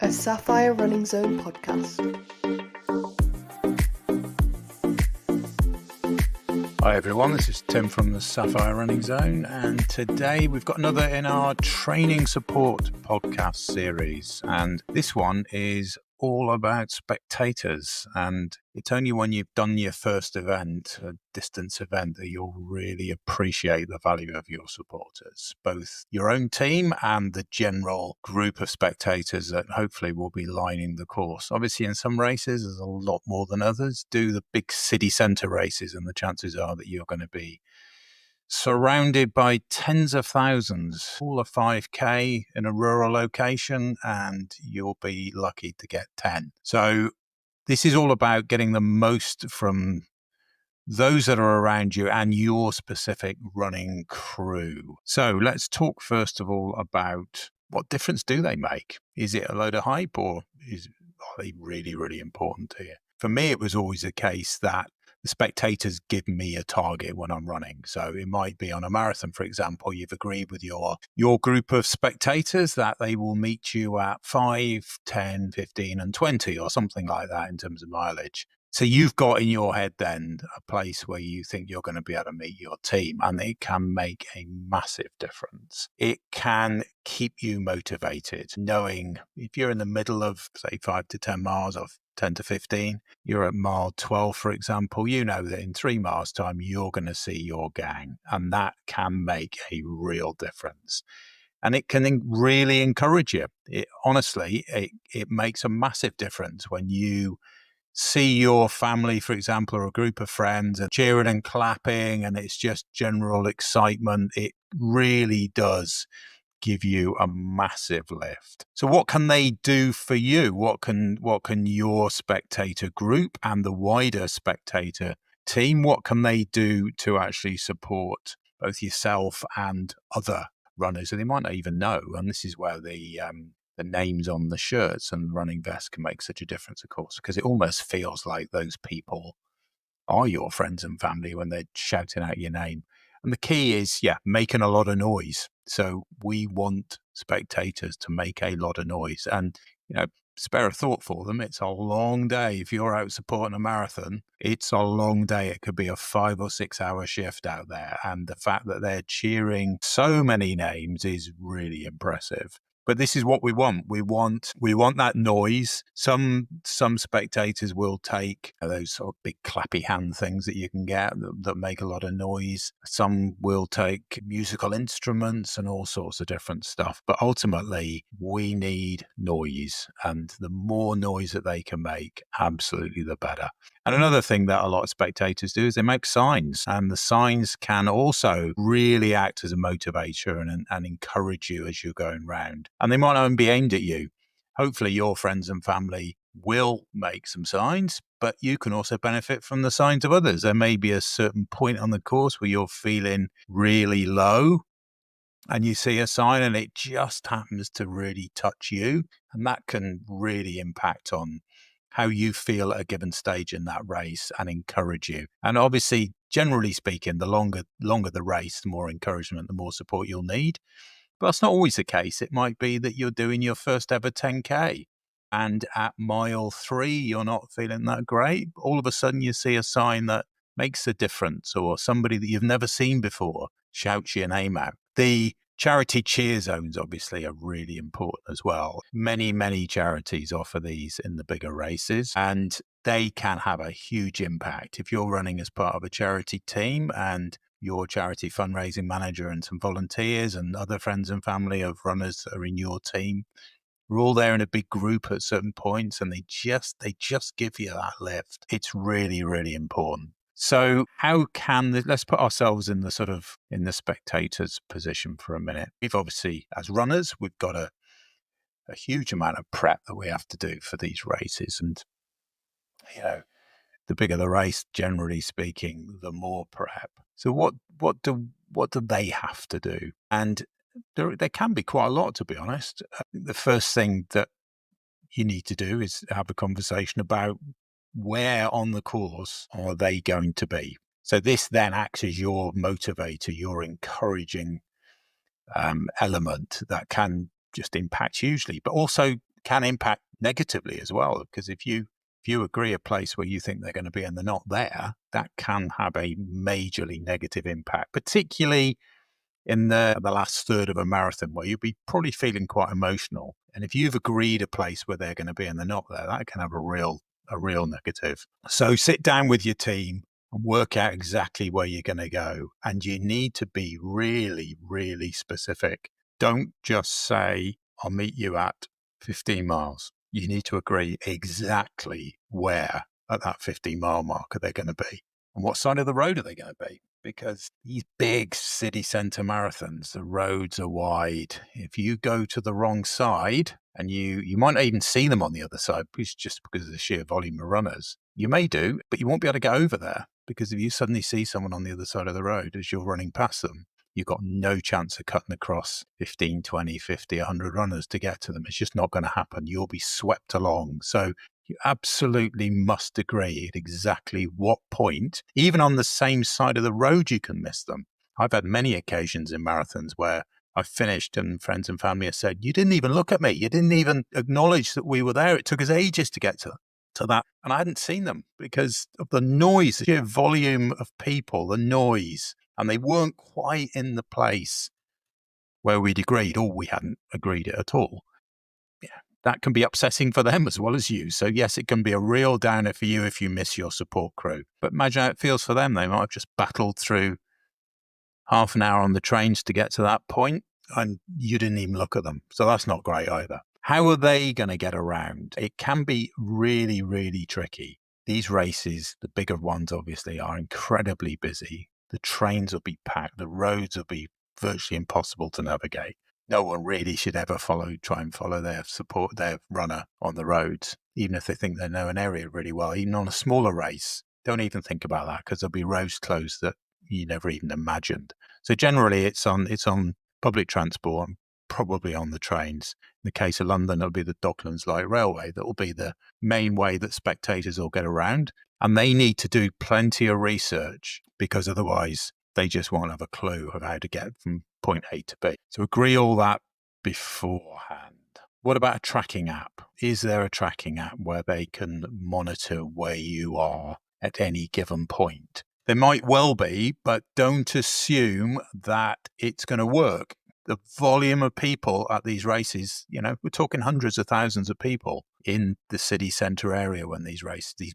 a Sapphire Running Zone podcast. Hi everyone, this is Tim from the Sapphire Running Zone, and today we've got another in our training support podcast series, and this one is all about spectators. And it's only when you've done your first event, a distance event, that you'll really appreciate the value of your supporters, both your own team and the general group of spectators that hopefully will be lining the course. Obviously, in some races, there's a lot more than others. Do the big city centre races, and the chances are that you're going to be surrounded by tens of thousands, all a 5K in a rural location, and you'll be lucky to get 10. So this is all about getting the most from those that are around you and your specific running crew. So let's talk first of all about what difference do they make? Is it a load of hype, or are they really, really important to you? For me, it was always the case that the spectators give me a target when I'm running. So it might be on a marathon, for example, you've agreed with your group of spectators that they will meet you at 5, 10, 15 and 20 or something like that in terms of mileage. So you've got in your head then a place where you think you're going to be able to meet your team, and it can make a massive difference. It can keep you motivated, knowing if you're in the middle of, say, 5 to 10 miles or 10 to 15, you're at mile 12, for example, you know that in 3 miles time, you're going to see your gang, and that can make a real difference. And it can really encourage you. Honestly, it makes a massive difference when you see your family, for example, or a group of friends and cheering and clapping, and it's just general excitement. It really does give you a massive lift. So what can they do for you? What can your spectator group and the wider spectator team, what can they do to actually support both yourself and other runners? And they might not even know. And this is where the names on the shirts and running vests can make such a difference, of course, because it almost feels like those people are your friends and family when they're shouting out your name. And the key is, making a lot of noise. So we want spectators to make a lot of noise, and, spare a thought for them. It's a long day. If you're out supporting a marathon, it's a long day. It could be a 5 or 6 hour shift out there. And the fact that they're cheering so many names is really impressive. But this is what we want. We want that noise. Some spectators will take those sort of big clappy hand things that you can get that make a lot of noise. Some will take musical instruments and all sorts of different stuff. But ultimately, we need noise. And the more noise that they can make, absolutely the better. And another thing that a lot of spectators do is they make signs, and the signs can also really act as a motivator and encourage you as you're going round. And they might not even be aimed at you. Hopefully your friends and family will make some signs, but you can also benefit from the signs of others. There may be a certain point on the course where you're feeling really low, and you see a sign and it just happens to really touch you. And that can really impact on how you feel at a given stage in that race and encourage you. And obviously, generally speaking, the longer the race, the more encouragement, the more support you'll need. But that's not always the case. It might be that you're doing your first ever 10K, and at mile 3, you're not feeling that great. All of a sudden, you see a sign that makes a difference, or somebody that you've never seen before shouts your name out. The charity cheer zones obviously are really important as well. Many, many charities offer these in the bigger races, and they can have a huge impact. If you're running as part of a charity team and your charity fundraising manager and some volunteers and other friends and family of runners that are in your team, we're all there in a big group at certain points, and they just give you that lift. It's really, really important. So how let's put ourselves in the spectator's position for a minute. We've obviously, as runners, we've got a huge amount of prep that we have to do for these races. And, the bigger the race, generally speaking, the more prep. So what do they have to do? And there can be quite a lot, to be honest. The first thing that you need to do is have a conversation about where on the course are they going to be. So this then acts as your motivator, your encouraging element that can just impact hugely, but also can impact negatively as well, because if you agree a place where you think they're going to be and they're not there, that can have a majorly negative impact, particularly in the last third of a marathon, where you'll be probably feeling quite emotional. And if you've agreed a place where they're going to be and they're not there, that can have a real negative. So sit down with your team and work out exactly where you're going to go. And you need to be really, really specific. Don't just say, I'll meet you at 15 miles. You need to agree exactly where at that 15-mile mark are they going to be, and what side of the road are they going to be. Because these big city centre marathons, the roads are wide. If you go to the wrong side, and you might not even see them on the other side, just because of the sheer volume of runners. You may do, but you won't be able to get over there, because if you suddenly see someone on the other side of the road as you're running past them, you've got no chance of cutting across 15, 20, 50, 100 runners to get to them. It's just not going to happen. You'll be swept along. So you absolutely must agree at exactly what point, even on the same side of the road, you can miss them. I've had many occasions in marathons where I've finished and friends and family have said, you didn't even look at me. You didn't even acknowledge that we were there. It took us ages to get to that. And I hadn't seen them because of the noise, the sheer volume of people, the noise. And they weren't quite in the place where we'd agreed, or we hadn't agreed it at all. Yeah, that can be upsetting for them as well as you. So yes, it can be a real downer for you if you miss your support crew. But imagine how it feels for them. They might have just battled through half an hour on the trains to get to that point, and you didn't even look at them. So that's not great either. How are they going to get around? It can be really, really tricky. These races, the bigger ones obviously, are incredibly busy. The trains will be packed. The roads will be virtually impossible to navigate. No one really should ever try and follow their runner on the roads, even if they think they know an area really well. Even on a smaller race, don't even think about that, because there'll be roads closed that you never even imagined. So generally it's on public transport, probably on the trains. In the case of London, it'll be the Docklands Light Railway that will be the main way that spectators will get around. And they need to do plenty of research, because otherwise they just won't have a clue of how to get from point A to B. So agree all that beforehand. What about a tracking app? Is there a tracking app where they can monitor where you are at any given point? There might well be, but don't assume that it's going to work. The volume of people at these races, we're talking hundreds of thousands of people in the city centre area when these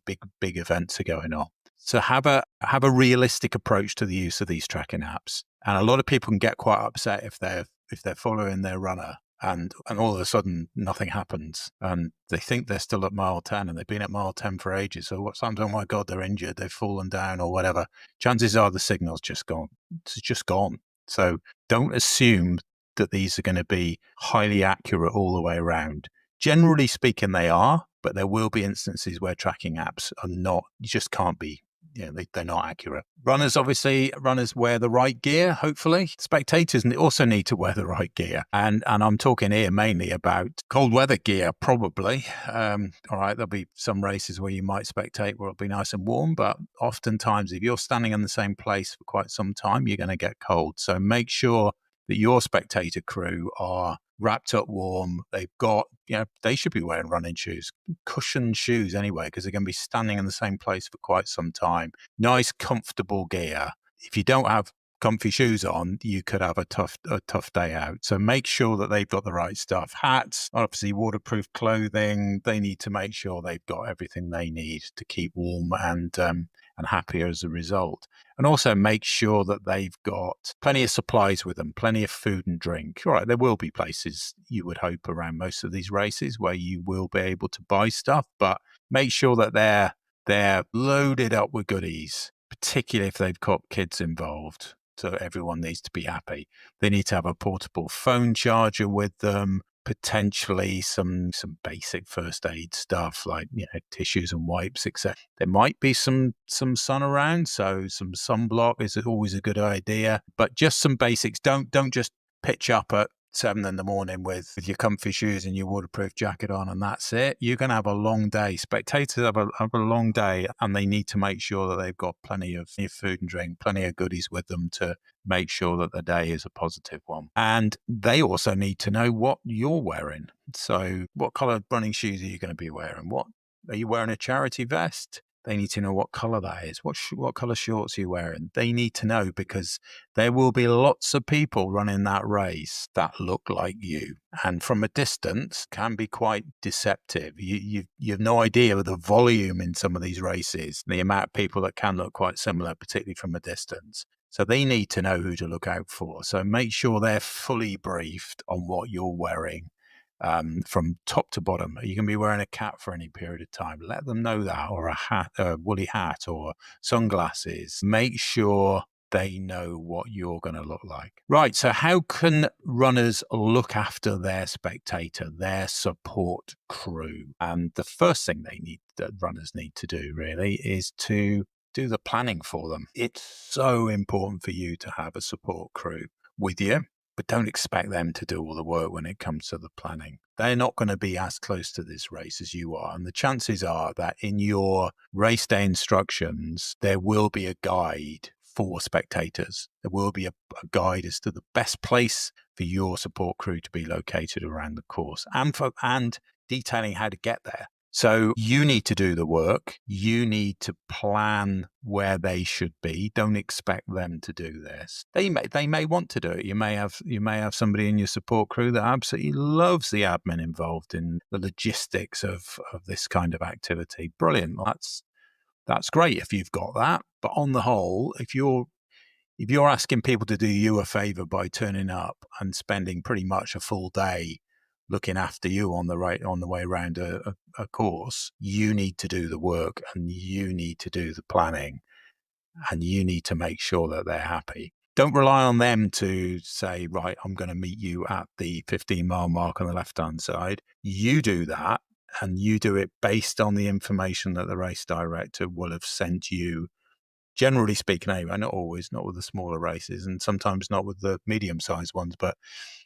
big events are going on. So have a realistic approach to the use of these tracking apps. And a lot of people can get quite upset if they're following their runner and all of a sudden nothing happens, and they think they're still at mile 10 and they've been at mile 10 for ages. So what's happened? Oh my God, they're injured, they've fallen down or whatever. Chances are the signal's just gone. It's just gone. So don't assume that these are going to be highly accurate all the way around. Generally speaking, they are, but there will be instances where tracking apps are not. You just can't be. They're not accurate. Runners wear the right gear, hopefully. Spectators also need to wear the right gear. And I'm talking here mainly about cold weather gear, probably. All right, there'll be some races where you might spectate where it'll be nice and warm, but oftentimes if you're standing in the same place for quite some time, you're going to get cold. So make sure that your spectator crew are wrapped up warm. They've got, they should be wearing running shoes, cushioned shoes anyway, because they're going to be standing in the same place for quite some time. Nice, comfortable gear. If you don't have comfy shoes on, you could have a tough day out. So make sure that they've got the right stuff. Hats, obviously waterproof clothing. They need to make sure they've got everything they need to keep warm and happier as a result. And also make sure that they've got plenty of supplies with them, plenty of food and drink. All right, there will be places, you would hope, around most of these races where you will be able to buy stuff, but make sure that they're loaded up with goodies, particularly if they've got kids involved. So everyone needs to be happy. They need to have a portable phone charger with them, potentially some basic first aid stuff like tissues and wipes, etc. There might be some sun around, so some sunblock is always a good idea. But just some basics. Don't just pitch up at 7 in the morning with your comfy shoes and your waterproof jacket on, and that's it, you're going to have a long day. Spectators have a long day, and they need to make sure that they've got plenty of food and drink, plenty of goodies with them to make sure that the day is a positive one. And they also need to know what you're wearing. So what color running shoes are you going to be wearing? What are you wearing? A charity vest? They need to know what color that is. What color shorts are you wearing? They need to know, because there will be lots of people running that race that look like you. And from a distance can be quite deceptive. You have no idea of the volume in some of these races, the amount of people that can look quite similar, particularly from a distance. So they need to know who to look out for. So make sure they're fully briefed on what you're wearing. From top to bottom. Are you going to be wearing a cap for any period of time? Let them know that, or a hat, a woolly hat, or sunglasses. Make sure they know what you're going to look like. Right. So how can runners look after their spectator, their support crew? And the first thing that runners need to do really is to do the planning for them. It's so important for you to have a support crew with you, but don't expect them to do all the work when it comes to the planning. They're not going to be as close to this race as you are. And the chances are that in your race day instructions, there will be a guide for spectators. There will be a guide as to the best place for your support crew to be located around the course, and detailing how to get there. So you need to do the work. You need to plan where they should be. Don't expect them to do this. They may want to do it. You may have somebody in your support crew that absolutely loves the admin involved in the logistics of this kind of activity. Brilliant. That's great if you've got that. But on the whole, if you're asking people to do you a favor by turning up and spending pretty much a full day looking after you on the way around a course, you need to do the work, and you need to do the planning, and you need to make sure that they're happy. Don't rely on them to say, right, I'm going to meet you at the 15-mile mark on the left-hand side. You do that, and you do it based on the information that the race director will have sent you. Generally speaking, anyway, not always, not with the smaller races, and sometimes not with the medium-sized ones, but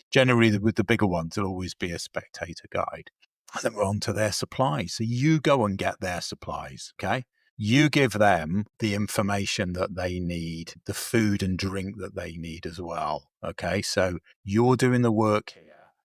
generally with the bigger ones, there'll always be a spectator guide. And then we're on to their supplies. So you go and get their supplies, okay? You give them the information that they need, the food and drink that they need as well, okay? So you're doing the work here.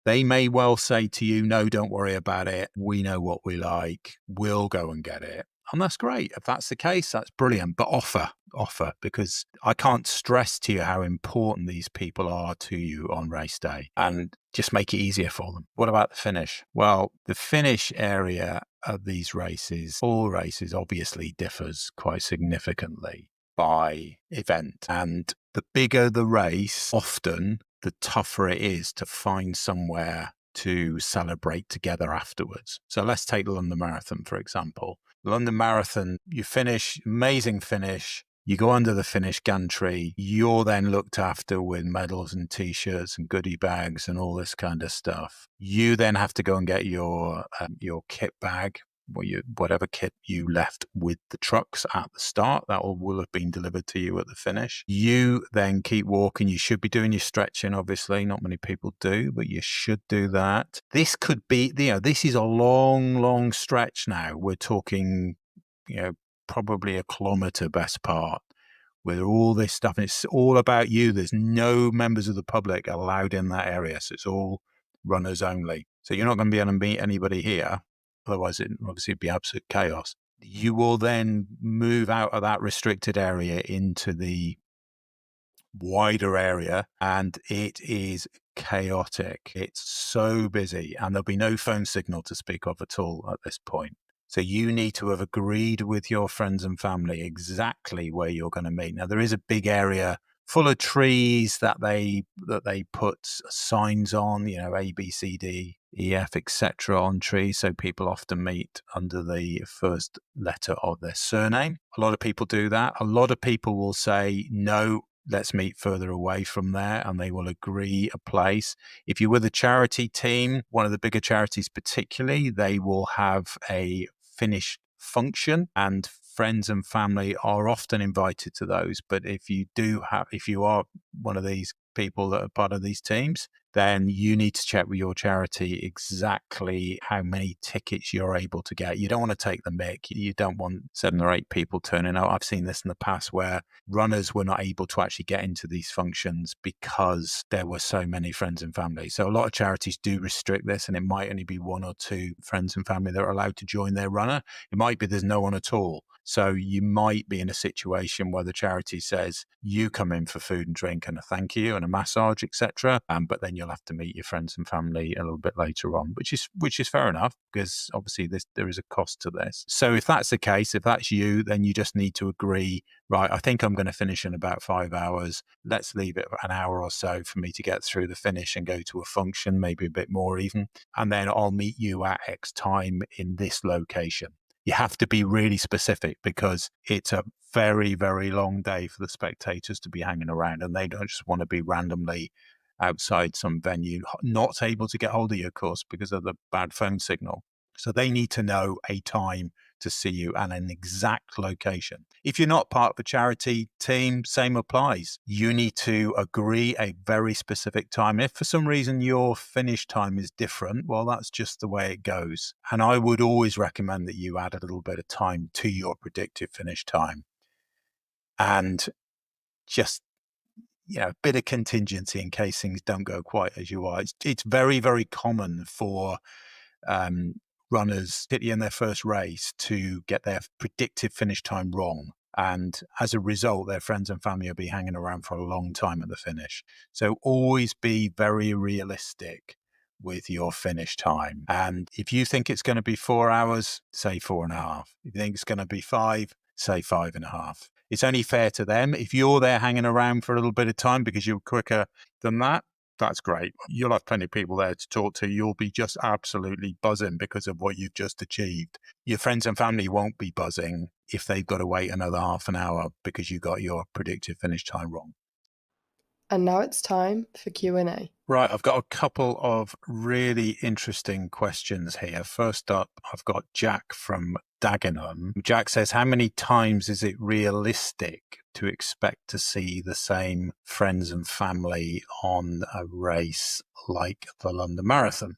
They may well say to you, no, don't worry about it. We know what we like. We'll go and get it. And that's great. If that's the case, that's brilliant. But offer, because I can't stress to you how important these people are to you on race day, and just make it easier for them. What about the finish? Well, the finish area of these races, all races, obviously differs quite significantly by event. And the bigger the race, often the tougher it is to find somewhere to celebrate together afterwards. So let's take the London Marathon, for example. London Marathon, you finish, amazing finish. You go under the finish gantry. You're then looked after with medals and T-shirts and goodie bags and all this kind of stuff. You then have to go and get your kit bag, whatever kit you left with the trucks at the start. That will have been delivered to you at the finish. You then keep walking. You should be doing your stretching, obviously. Not many people do, but you should do that. This could be, this is a long, long stretch now. We're talking, probably a kilometre best part, with all this stuff. And it's all about you. There's no members of the public allowed in that area. So it's all runners only. So you're not going to be able to meet anybody here. Otherwise, it obviously would be absolute chaos. You will then move out of that restricted area into the wider area, and it is chaotic. It's so busy, and there'll be no phone signal to speak of at all at this point. So you need to have agreed with your friends and family exactly where you're going to meet. Now, there is a big area full of trees that they put signs on, A, B, C, D, E, F, etc. on trees. So people often meet under the first letter of their surname. A lot of people do that. A lot of people will say, no, let's meet further away from there, and they will agree a place. If you're with a charity team, one of the bigger charities particularly, they will have a finish function, and friends and family are often invited to those. But if you are one of these people that are part of these teams, then you need to check with your charity exactly how many tickets you're able to get. You don't want to take the mick. You don't want 7 or 8 people turning out. I've seen this in the past where runners were not able to actually get into these functions because there were so many friends and family. So a lot of charities do restrict this, and it might only be 1 or 2 friends and family that are allowed to join their runner. It might be there's no one at all. So you might be in a situation where the charity says you come in for food and drink and a thank you and a massage, etc. But then you'll have to meet your friends and family a little bit later on, which is fair enough, because obviously there is a cost to this. So if that's the case, if that's you, then you just need to agree, right, I think I'm going to finish in about 5 hours. Let's leave it an hour or so for me to get through the finish and go to a function, maybe a bit more even. And then I'll meet you at X time in this location. You have to be really specific, because it's a very, very long day for the spectators to be hanging around, and they don't just want to be randomly outside some venue, not able to get hold of you, of course, because of the bad phone signal. So they need to know a time to see you and an exact location. If you're not part of a charity team, same applies. You need to agree a very specific time. If for some reason your finish time is different, well, that's just the way it goes. And I would always recommend that you add a little bit of time to your predicted finish time. And just, a bit of contingency in case things don't go quite as you are. It's very, very common for runners, particularly in their first race, to get their predicted finish time wrong. And as a result, their friends and family will be hanging around for a long time at the finish. So always be very realistic with your finish time. And if you think it's going to be 4 hours, say 4.5. If you think it's going to be 5, say 5.5. It's only fair to them. If you're there hanging around for a little bit of time because you're quicker than that, that's great. You'll have plenty of people there to talk to. You'll be just absolutely buzzing because of what you've just achieved. Your friends and family won't be buzzing if they've got to wait another half an hour because you got your predicted finish time wrong. And now it's time for Q&A. Right, I've got a couple of really interesting questions here. First up, I've got Jack from Dagenham. Jack says, how many times is it realistic to expect to see the same friends and family on a race like the London Marathon?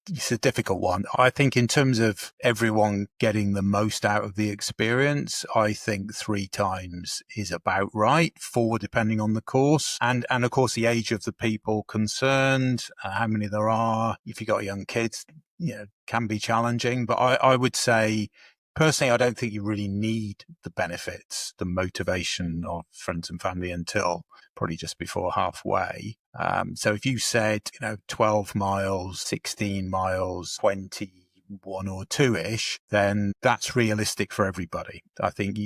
It's a difficult one. I think in terms of everyone getting the most out of the experience, I think 3 times is about right. 4 depending on the course and of course the age of the people concerned, how many there are. If you've got young kids, can be challenging. But I would say, personally, I don't think you really need the benefits, the motivation of friends and family until probably just before halfway. So if you said, 12 miles, 16 miles, 21 or 2-ish, then that's realistic for everybody. I think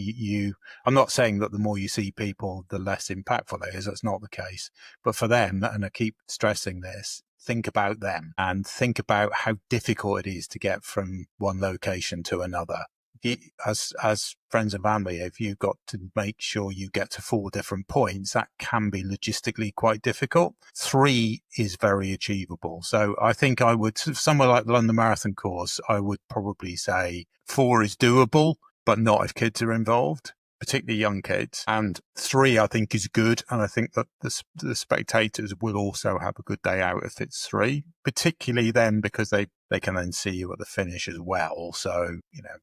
I'm not saying that the more you see people, the less impactful it is. That's not the case. But for them, and I keep stressing this, think about them and think about how difficult it is to get from one location to another. As friends and family, if you've got to make sure you get to 4 different points, that can be logistically quite difficult. 3 is very achievable. So I think I would, somewhere like the London Marathon course, I would probably say 4 is doable, but not if kids are involved, particularly young kids. And 3, I think, is good. And I think that the spectators will also have a good day out if it's 3, particularly then because they can then see you at the finish as well. So,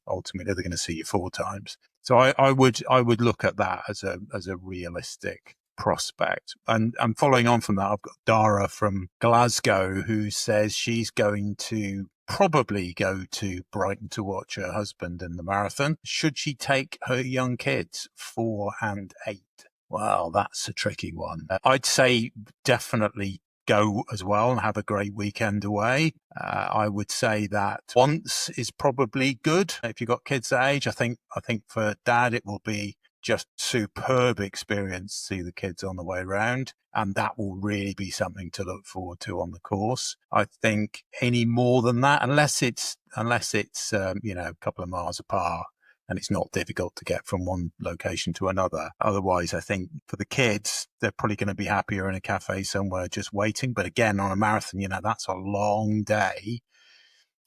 ultimately they're going to see you 4 times. So I would look at that as a realistic prospect. And following on from that, I've got Dara from Glasgow who says she's going to probably go to Brighton to watch her husband in the marathon. Should she take her young kids, 4 and 8? Well, that's a tricky one. I'd say definitely go as well and have a great weekend away. I would say that once is probably good. If you've got kids that age, I think for dad, it will be just superb experience to see the kids on the way around. And that will really be something to look forward to on the course. I think any more than that, unless it's a couple of miles apart and it's not difficult to get from one location to another. Otherwise, I think for the kids, they're probably going to be happier in a cafe somewhere just waiting. But again, on a marathon, that's a long day.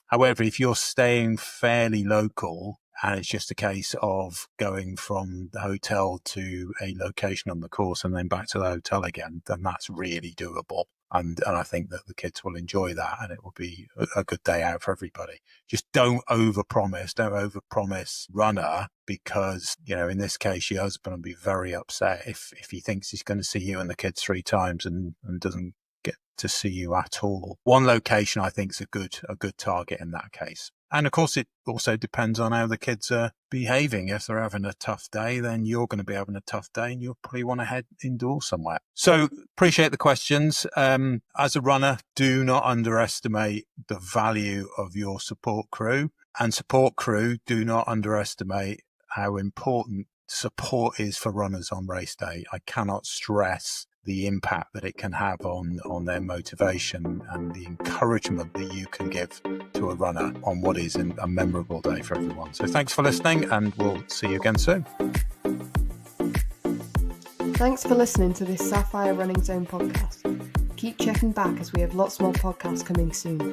However, if you're staying fairly local and it's just a case of going from the hotel to a location on the course and then back to the hotel again, then that's really doable. And I think that the kids will enjoy that, and it will be a good day out for everybody. Just don't overpromise runner, because, in this case, your husband will be very upset if he thinks he's going to see you and the kids 3 times and doesn't get to see you at all. One location, I think, is a good target in that case. And of course, it also depends on how the kids are behaving. If they're having a tough day, then you're going to be having a tough day and you'll probably want to head indoors somewhere. So appreciate the questions. As a runner, do not underestimate the value of your support crew. And support crew, do not underestimate how important support is for runners on race day. I cannot stress the impact that it can have on their motivation and the encouragement that you can give to a runner on what is a memorable day for everyone. So thanks for listening, and we'll see you again soon. Thanks for listening to this Sapphire Running Zone podcast. Keep checking back as we have lots more podcasts coming soon.